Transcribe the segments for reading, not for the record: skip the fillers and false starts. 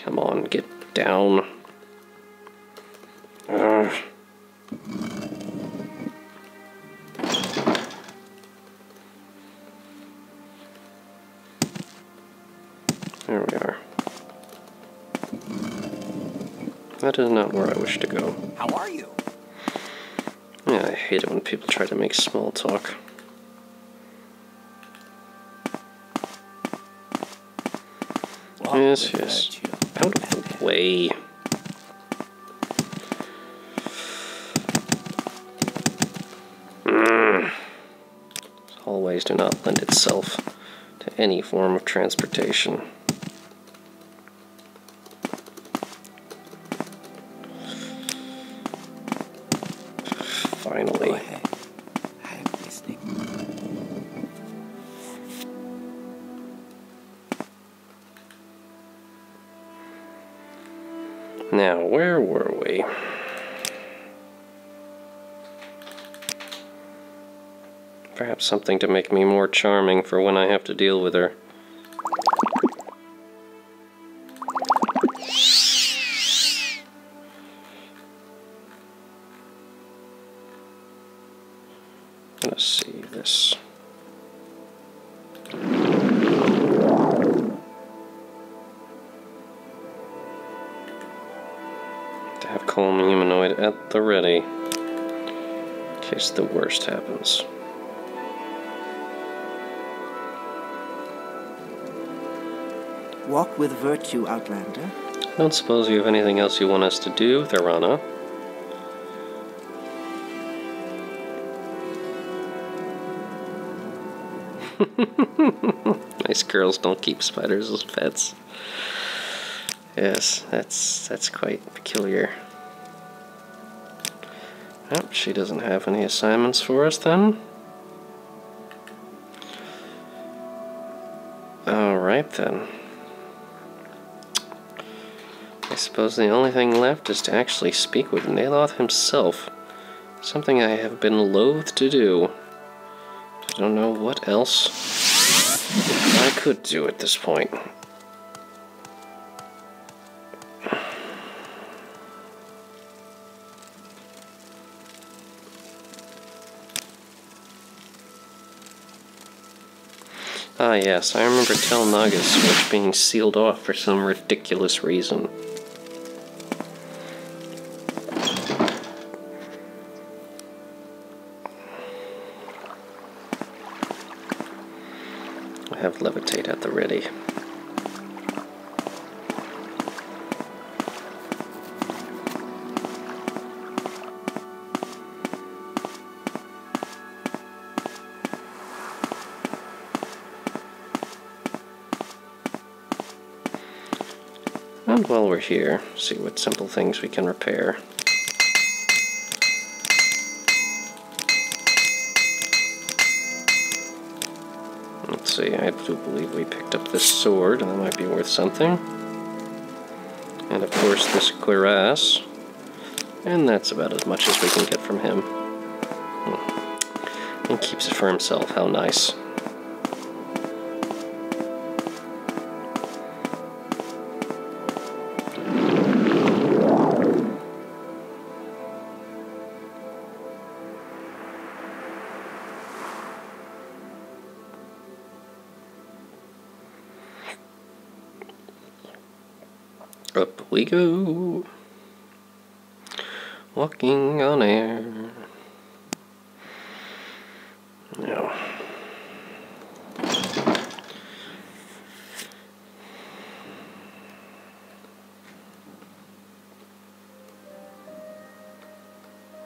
Come on, get down. Ugh. There we are. That is not where I wish to go. How are you? Yeah, I hate it when people try to make small talk. Yes, yes. Out of the way. Hallways do not lend itself to any form of transportation. Finally. Go ahead. I'm listening. Now, where were we? Perhaps something to make me more charming for when I have to deal with her. Let's see this. To have calm humanoid at the ready, in case the worst happens. Walk with virtue, Outlander. I don't suppose you have anything else you want us to do, Therana? Nice girls don't keep spiders as pets. Yes, that's quite peculiar. Oh, she doesn't have any assignments for us then. Alright then. I suppose the only thing left is to actually speak with Neloth himself. Something I have been loath to do. I don't know what else I could do at this point. Ah yes, I remember Tel Naga's switch being sealed off for some ridiculous reason. I have levitate at the ready. And while we're here, see what simple things we can repair. Let's see, I do believe we picked up this sword, and that might be worth something. And of course this cuirass. And that's about as much as we can get from him. He keeps it for himself, how nice. Up we go, walking on air. Now,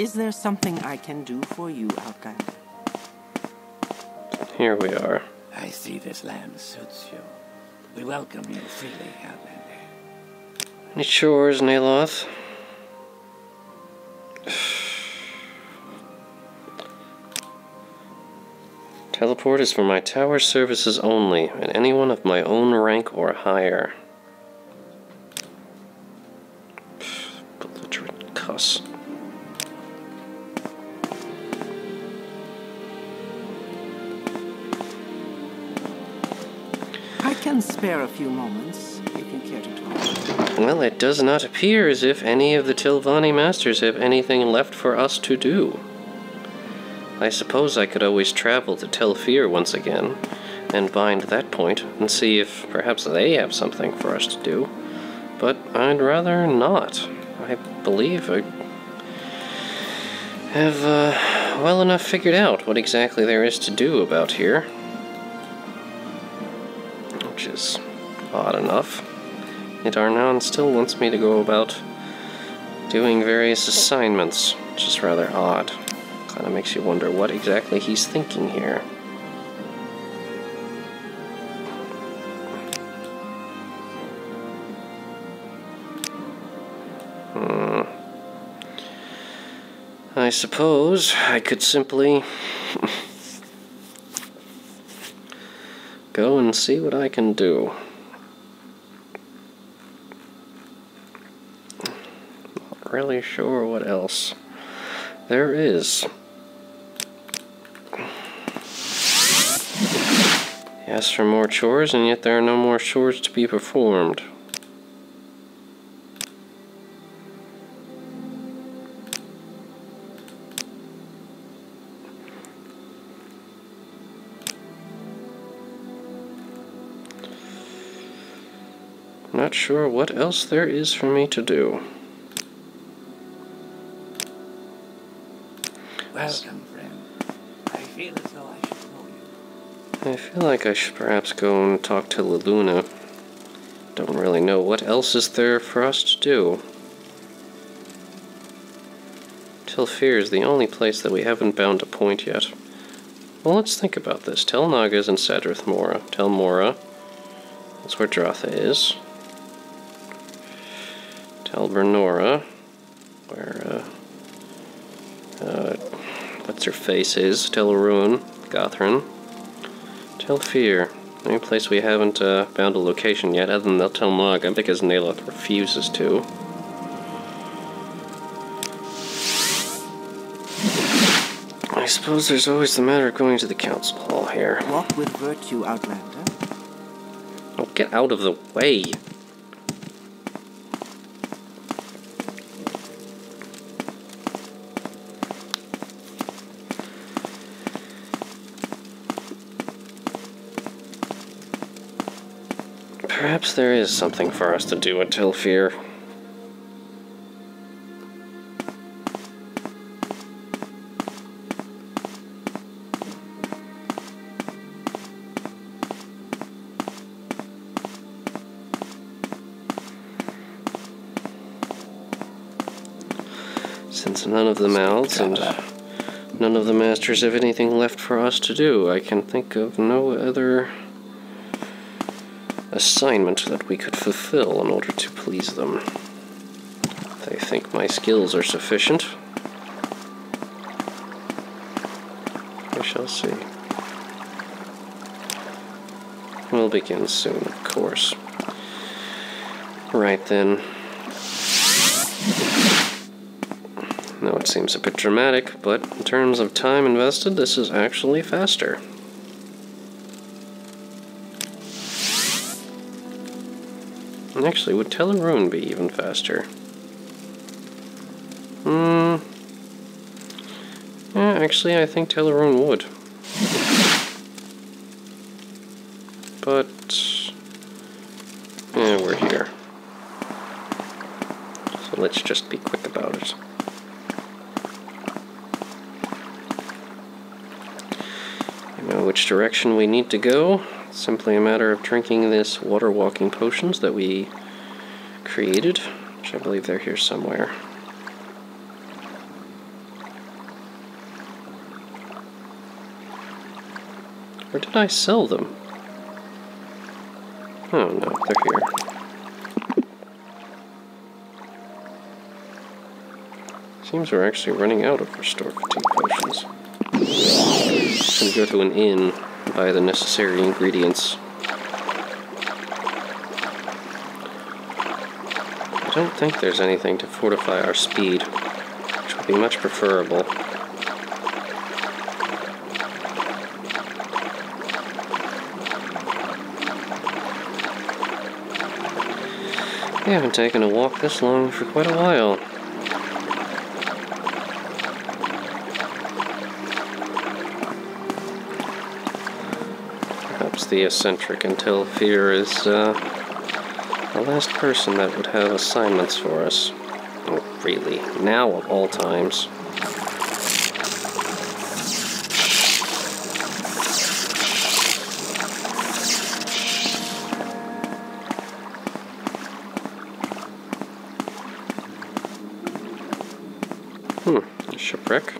Is there something I can do for you, Outlander? here we are. I see this land suits you. We welcome you freely, Outlander. Any chores, Neloth? Teleport is for my tower services only, and anyone of my own rank or higher. Belligerent cuss. I can spare a few moments, if you care to talk. Well, it does not appear as if any of the Tilvani Masters have anything left for us to do. I suppose I could always travel to Tel Fyr once again, and bind that point, and see if perhaps they have something for us to do. But I'd rather not. I believe I have well enough figured out what exactly there is to do about here. Which is odd enough. Yet Arnon still wants me to go about doing various assignments, which is rather odd. Kind of makes you wonder what exactly he's thinking here. I suppose I could simply go and see what I can do. Not really sure what else there is. He asks for more chores, and yet there are no more chores to be performed. Not sure what else there is for me to do. Welcome, friend. I feel as though I should know you. I feel like I should perhaps go and talk to Liluna. Don't really know what else is there for us to do. Tel Fyr is the only place that we haven't bound a point yet. Well, let's think about this. Tel Naga's in Sadrith Mora. Tel Mora, that's where Dratha is. Tel Bernora, where, what's her face is. Tel Ruin, Gothrin. Tel Fyr, the only place we haven't bound a location yet, other than Tel Naga, because Neloth refuses to. I suppose there's always the matter of going to the council hall here. Walk with virtue, Outlander. Oh, get out of the way! Perhaps there is something for us to do at Tel Fyr. Since none of the mouths and none of the masters have anything left for us to do, I can think of no other assignment that we could fulfill in order to please them. They think my skills are sufficient. We shall see. We'll begin soon, of course. Right then. No, it seems a bit dramatic, but in terms of time invested, this is actually faster. And actually, would Teleruin be even faster? Yeah, actually, I think Teleruin would. But yeah, we're here. So let's just be quick about it. You know which direction we need to go. It's simply a matter of drinking this water walking potions that we created, which I believe they're here somewhere. Or did I sell them? Oh no, they're here. Seems we're actually running out of restore fatigue potions. I'm gonna go to an inn and buy the necessary ingredients. I don't think there's anything to fortify our speed, which would be much preferable. We haven't taken a walk this long for quite a while. Perhaps the eccentric in Tel Fyr is the last person that would have assignments for us. Oh, really? Now of all times. A shipwreck.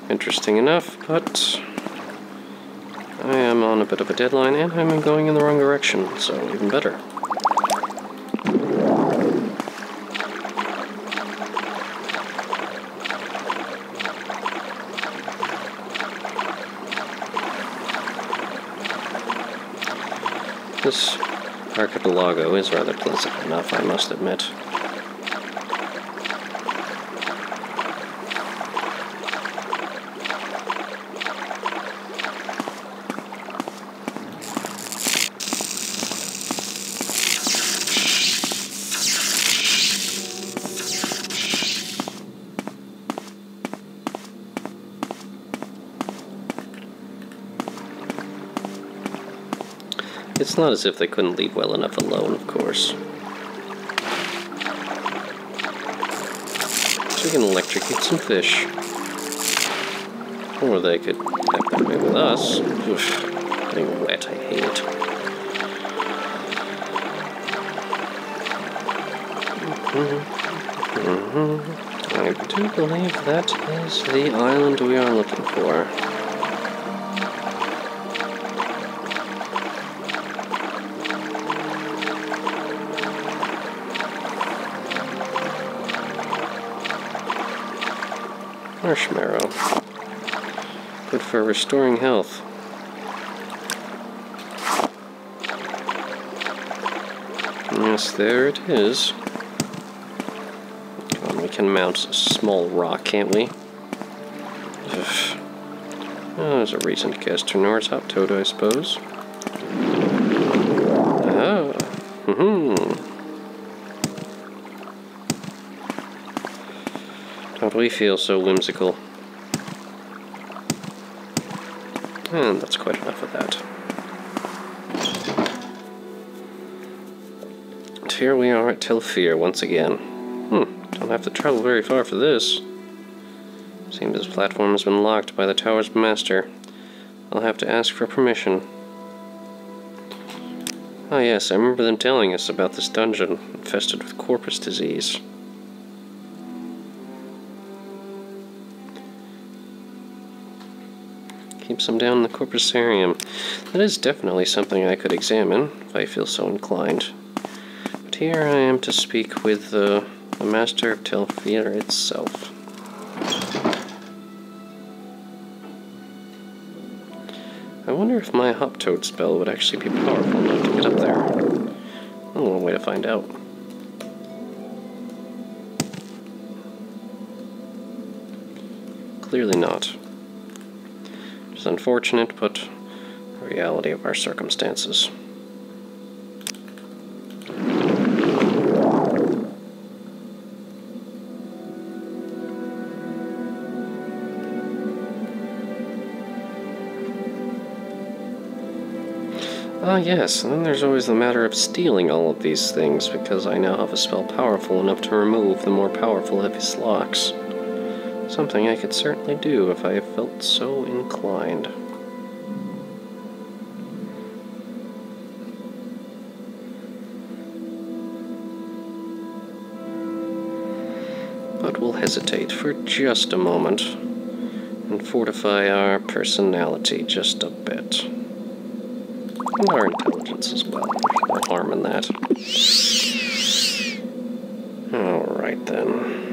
Interesting enough, but I am on a bit of a deadline and I'm going in the wrong direction, so even better. This archipelago is rather pleasant enough, I must admit. It's not as if they couldn't leave well enough alone, of course. So we can electrocute some fish. Or they could have their way with us. Oof, getting wet, I hate it. I do believe that is the island we are looking for. Marshmallow. Good for restoring health. Yes, there it is. Come on, we can mount a small rock, can't we? Ugh. Oh, there's a reason to cast Ternor's Hop Toad, I suppose. Ah. Don't we feel so whimsical? And that's quite enough of that. And here we are at Tel Fyr once again. Don't have to travel very far for this. Seems this platform has been locked by the tower's master. I'll have to ask for permission. Oh yes, I remember them telling us about this dungeon infested with corpus disease. Keeps them down in the corpusarium. That is definitely something I could examine, if I feel so inclined. But here I am to speak with the master of Tel Fyr itself. I wonder if my Hop Toad spell would actually be powerful enough to get up there. Oh, one way to find out. Clearly not. It's unfortunate, but the reality of our circumstances. Ah yes, and then there's always the matter of stealing all of these things, because I now have a spell powerful enough to remove the more powerful of his locks. Something I could certainly do if I felt so inclined. But we'll hesitate for just a moment and fortify our personality just a bit. And our intelligence as well. There's no harm in that. Alright then.